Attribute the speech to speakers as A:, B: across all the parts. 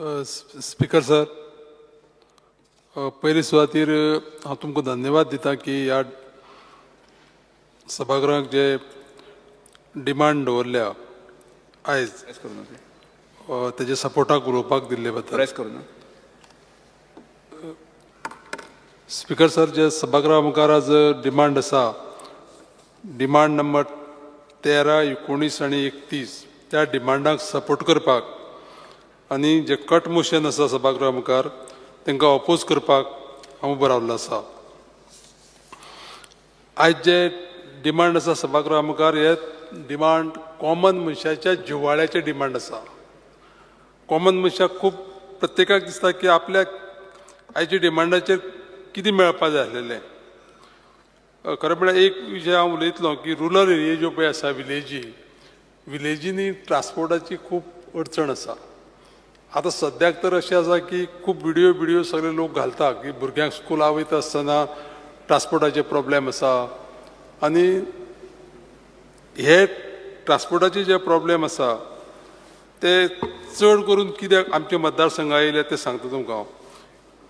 A: Speaker sir, पयली सुवातेर हांव तुमकां धन्यवाद दिता की ह्या सभागृहाक जे डिमांड दवरल्या आयज तेजे सपोर्टाक उलोवपाक दिल्ले बद्दल स्पीकर सर, जे सभागृहा मुखार आज डिमांड आसा, डिमांड नंबर 13, 19 आनी 31 त्या डिमांडाक सपोर्ट करपाक आनी जे कट मोशन आसा सभागृहा मुखार तांकां ऑपोज करपाक हांव उबो रावल्लो आसा. आयज जे डिमांड आसा सभागृहा मुखार, हे डिमांड कॉमन मनशाच्या जिव्हाळ्याचे डिमांड आसा. कॉमन मनशाक खूब प्रत्येकाक दिसता की आपल्याक आयच्या डिमांडाचेर कितें मेळपाक जाय आसलेलें. खरें म्हळ्यार एक विशय हांव उलयतलो की रुरल एरिया ज्यो पळय आसा, विलेजींनी ट्रान्सपोर्टाची खूब अडचण आसा. आतां सद्याक तर अशें आसा की खूब व्हिडिओ सगळे लोक घालता की भुरग्यांक स्कुलाक वयता आसतना ट्रान्सपोर्टाचे प्रॉब्लेम आसा. आनी हे ट्रान्सपोर्टाचे जे प्रॉब्लेम आसा ते चड करून कित्याक आमच्या मतदारसंघा येयले ते सांगता तुमकां हांव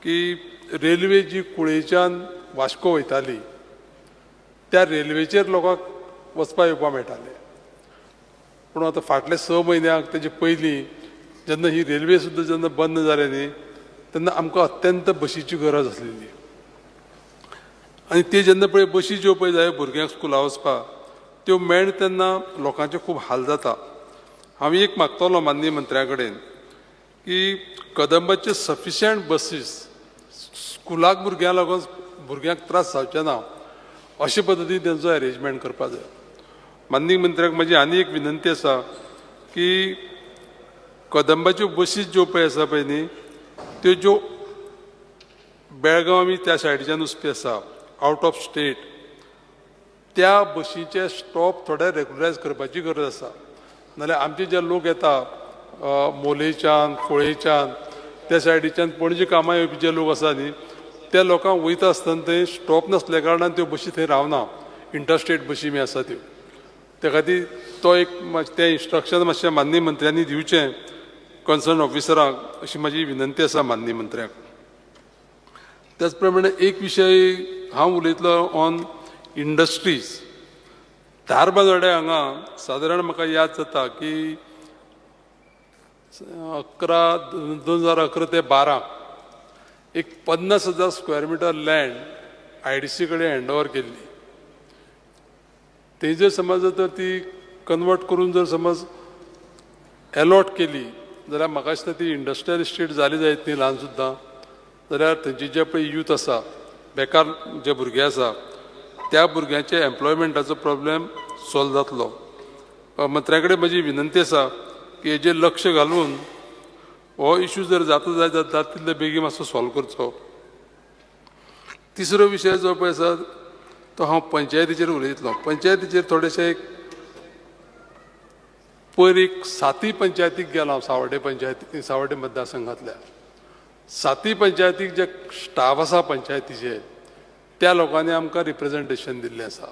A: की रेल्वे जी कुळेच्यान वास्को वयताली त्या रेल्वेचेर लोकांक वचपा येवपा मेळटालें. पूण आतां फाटले 6 म्हयन्याक तेजे पयलीं जेन्ना ही रेल्वे सुद्दां जेन्ना बंद जाले न्ही, तेन्ना आमकां अत्यंत बशीची गरज आसलेली. आनी ते जेन्ना पळय बशी ज्यो पळय जाय भुरग्यांक स्कुलाक वचपाक, त्यो मेळना तेन्ना लोकांचे खूब हाल जाता. हांव एक मागतलो माननीय मंत्र्या कडेन की कदंबाचे सफिशियंट बसीस स्कुलाक भुरग्यांक लागून भुरग्यांक त्रास जावचे ना अशे पद्दतीन तेंचो अरेंजमेंट करपाक जाय. माननीय मंत्र्याक म्हजी आनी एक विनंती आसा की कदंबाच्यो बसीस ज्यो पळय आसा पळय न्ही, त्यो ज्यो बेळगांव त्या सायडीच्यान वचपी आसा आउट ऑफ स्टेट, त्या बशीचे स्टॉप थोडे रेग्युलरायज करपाची गरज आसा. नाल्यार आमचे जे लोक येता मोलेच्यान, फोळेच्यान, त्या सायडीच्यान पणजे कामां येवपी जे लोक आसा न्ही, त्या लोकांक वयता आसतना थंय स्टॉप नासल्या कारणान त्यो बशी थंय रावना. इंटरस्टेट बशी बी आसा त्यो. त्या खातीर तो एक तें इन्स्ट्रक्शन मातशें माननीय मंत्र्यांनी दिवचें कन्सर्न ऑफिसरांक, अशी म्हाजी विनंती आसा माननीय मंत्र्याक. त्याच प्रमाणे एक विशय हांव उलयतलो ऑन इंडस्ट्रीज. धारबांदोड्या हांगा सादारण म्हाका याद जाता की 2011 ते 12 एक 50,000 स्क्वेअर मिटर लँड IDC कडेन हँडओव्हर केल्ली. ते जर समज तर ती कन्वर्ट करून जर समज अलॉट केली जाल्यार म्हाका दिसता ती इंडस्ट्रियल इस्टेट जाली जायत न्ही ल्हान सुद्दां, जाल्यार थंयचे जे पळय यूथ आसा, बेकार जे भुरगे आसा, त्या भुरग्यांचे एम्प्लॉयमेंटाचो प्रॉब्लेम सॉल्व जातलो. मंत्र्या कडेन म्हजी विनंती आसा की हेजेर लक्ष घालून हो इश्यू जर जाता जाल्यार जाता तितले बेगीन मातसो सॉल्व करचो. तिसरो विशय जो पळय आसा तो हांव पंचायतीचेर उलयतलो. पंचायतीचेर थोडेशे एक पयर एक 7 पंचायतीक गेलो हांव, सावड्डे मतदारसंघांतल्या 7 पंचायतीक जे स्टाफ आसा पंचायतीचे, त्या लोकांनी आमकां रिप्रेझेंटेशन दिल्लें आसा.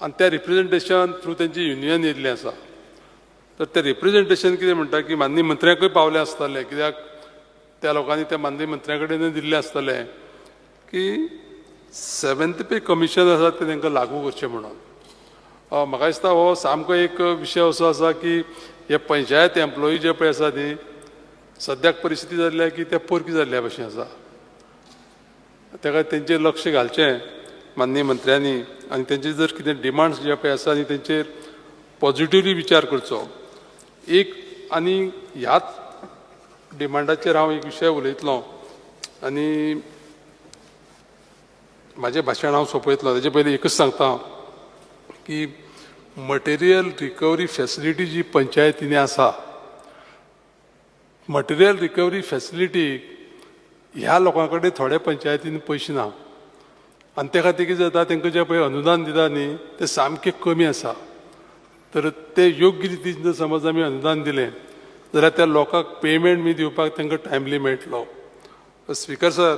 A: आनी त्या रिप्रेझेंटेशन थ्रू तेंची युनियन येयल्लें आसा. तर तें रिप्रेझेंटेशन कितें म्हणटा की माननीय मंत्र्याकूय पावलें आसतलें, कित्याक त्या लोकांनी त्या माननीय मंत्र्या कडेन दिल्लें आसतलें की 7th पे कमिशन आसा तें तांकां लागू करचें म्हणून. म्हाका दिसता हो सामको एक विशय असो आसा की हे पंचायत एम्प्लॉई जे पळय आसा न्ही, सद्याक परिस्थिती जाल्ल्या की ते परकी जाल्ल्या भशेन आसा. ताका तेंचेर लक्ष घालचें माननीय मंत्र्यांनी आनी तेंचे जर कितें डिमांड्स जे पळय आसा न्ही तेंचेर पॉझिटिव्हली विचार करचो. एक आनी ह्याच डिमांडाचेर हांव एक विशय उलयतलो आनी म्हाजें भाशण हांव सोंपयतलो. तेजे पयलीं एकच सांगता की मटेरियल रिकवरी फॅसिलिटी जी पंचायतींनी आसा, मटेरियल रिकवरी फॅसिलिटी ह्या लोकां कडेन थोड्या पंचायतींनी पयशे ना. आनी त्या खातीर कितें जाता, तांकां जें पळय अनुदान दिता न्ही तें सामकें कमी आसा. तर ते योग्य रितीन जर समज आमी अनुदान दिलें जाल्यार त्या लोकांक पेमेंट बी दिवपाक तांकां टायमली मेळटलो. स्पीकर सर,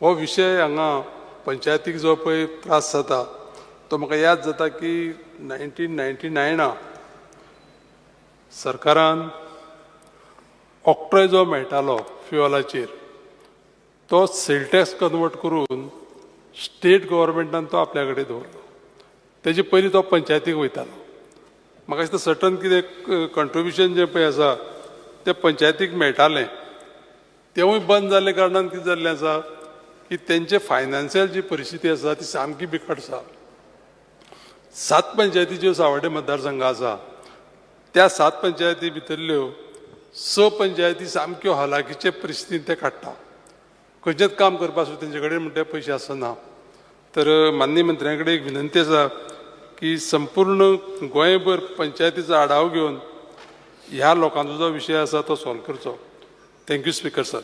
A: हो विशय हांगा पंचायतीक जो पळय त्रास जाता तो म्हाका याद जाता की 1999 सरकारान ऑक्ट्रॉय जो मेळटालो फ्युअलाचेर तो सेल टॅक्स कन्वर्ट करून स्टेट गव्हर्मेंटान तो आपल्या कडेन दवरलो. तेजे पयलीं तो पंचायतीक वयतालो. म्हाका दिसता सर्टन कितें कंट्रिब्युशन जें पळय आसा तें पंचायतीक मेळटालें तेवूय बंद जाल्ले कारणान कितें जाल्लें आसा की तेंचे फायनान्शियल जी परिस्थिती आसा ती सामकी बिकट आसा. 7 पंचायती ज्यो सावड्डे मतदारसंघ आसा त्या 7 पंचायती भितरल्यो 6 पंचायती सामक्यो हलाखीचे परिस्थितीन ते काडटा. खंयचेंच काम करपा सुद्दां तेंचे कडेन म्हणटा पयशे आसना. तर माननीय मंत्र्या कडेन एक विनंती आसा की संपूर्ण गोंयभर पंचायतीचो आढावो घेवन ह्या लोकांचो जो विशय आसा तो सॉल्व करचो. Thank you speaker sir.